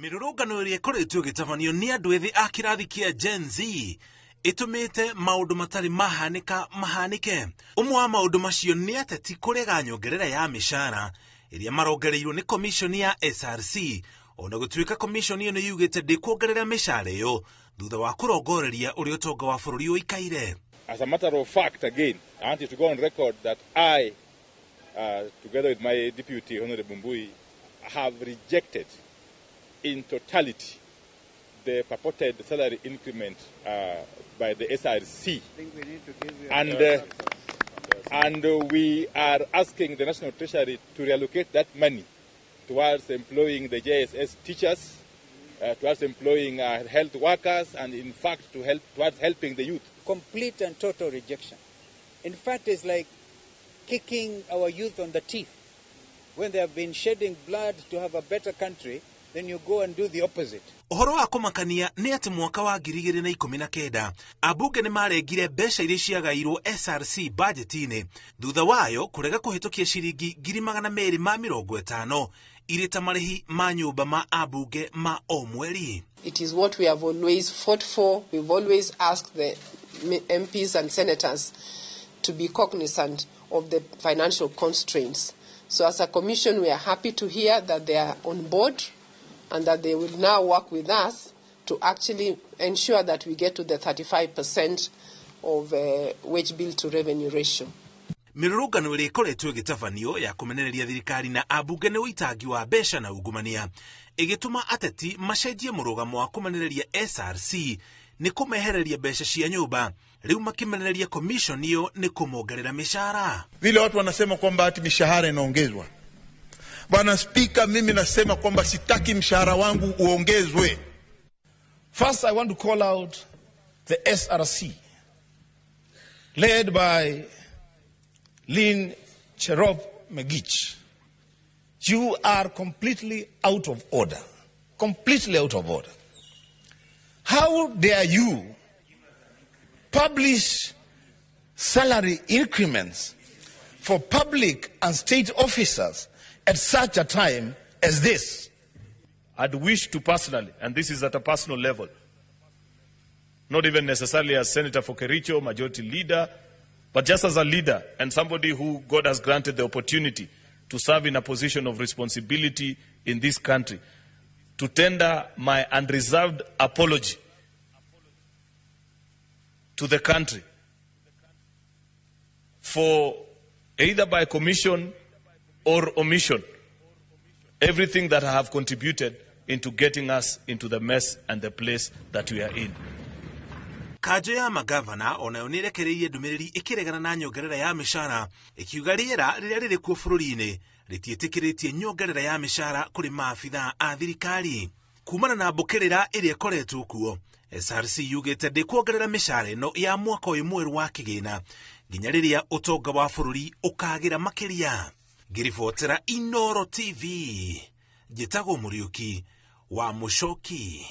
Mirurungano ĩrĩa ĩkoretwo ĩgĩtabanio nĩ andũ ethĩ a kĩrathi kĩa Gen Z ĩtũmĩte maũndũ matarĩ mahanĩke. Ũmwe wa maũndũ macio nĩ ateti kũrega nyongerera ya mĩcara ĩrĩa marongereirwo nĩ komishoni ya SRC, ona gũtuĩka komishoni ĩyo nĩ yugĩte ndĩkuongerera mĩcara ĩyo thutha wa kũrongoreria ũrĩa ũtonga wa bũrũri ũikaire. As a matter of fact, again, I want you to go on record that I, together with my deputy, Honorable Mbui, have rejected in totality the purported salary increment by the SRC. I think we need to give you and we are asking the National Treasury to reallocate that money towards employing the JSS teachers, towards employing health workers, and in fact towards helping the youth. Complete and total rejection. In fact, it's like kicking our youth on the teeth. When they have been shedding blood to have a better country, then you go and do the opposite. Ũhoro wa kũmakania nĩ atĩ mwaka wa 2019 ambunge nĩ marengire mbeca iria ciagairwo SRC budget-inĩ thutha wayo kũrega kũhĩtũkia ciringi 250 irĩ ta marĩhi ma nyũmba ma ambunge ma o mweri. It is what we have always fought for. We've always asked the MPs and senators to be cognizant of the financial constraints. So as a commission, we are happy to hear that they are on board and that they will now work with us to actually ensure that we get to the 35% of wage bill to revenue ratio. Mirurungano ĩrĩa ĩkoretwo ĩgĩtabanio ya kũmenereria thirikari na ambunge nĩ ũitangi wa mbeca na ungumania ĩgĩtũma ateti macenjie mũrũgamo wa kũmenereria SRC nĩ kũmehereria mbeca cia nyũmba, rĩu makimenereria commission hiyo ni kumuongerera mishahara. Vile watu wanasema kwamba ati mishahara inaongezwa. Bwana Spika, mimi nasema kwamba sitaki mshahara wangu uongezwe. First, I want to call out the SRC, led by Lynn Cherop Megich. You are completely out of order. Completely out of order. How dare you publish salary increments for public and state officers at such a time as this? I'd wish to personally, and this is at a personal level, not even necessarily as Senator for Kericho, Majority Leader, but just as a leader and somebody who God has granted the opportunity to serve in a position of responsibility in this country, to tender my unreserved apology to the country for either by commission or omission everything that I have contributed into getting us into the mess and the place that we are in. Kanjo ya magavana onayo nĩ ĩrekereirie ndũmĩrĩri ĩkĩregana na nyongerera ya mĩcara ĩkiuga rĩera rĩrĩa rĩrĩ kuo bũrũri-inĩ rĩtiĩtĩkĩrĩtie nyongerera ya mĩcara kũrĩ maabitha a thirikari. Kumana na mbũkĩrĩra ĩrĩa ĩkoretwo kuo, SRC yugĩte ndĩkuongerera mĩcara ĩno ya mwaka ũyũ mwerũ wa kĩgĩna nginya rĩrĩa ũtonga wa bũrũri ũkagĩra makĩria. Ngĩribotera Inooro TV, njĩtagwo Mũriũki wa Mũchoki.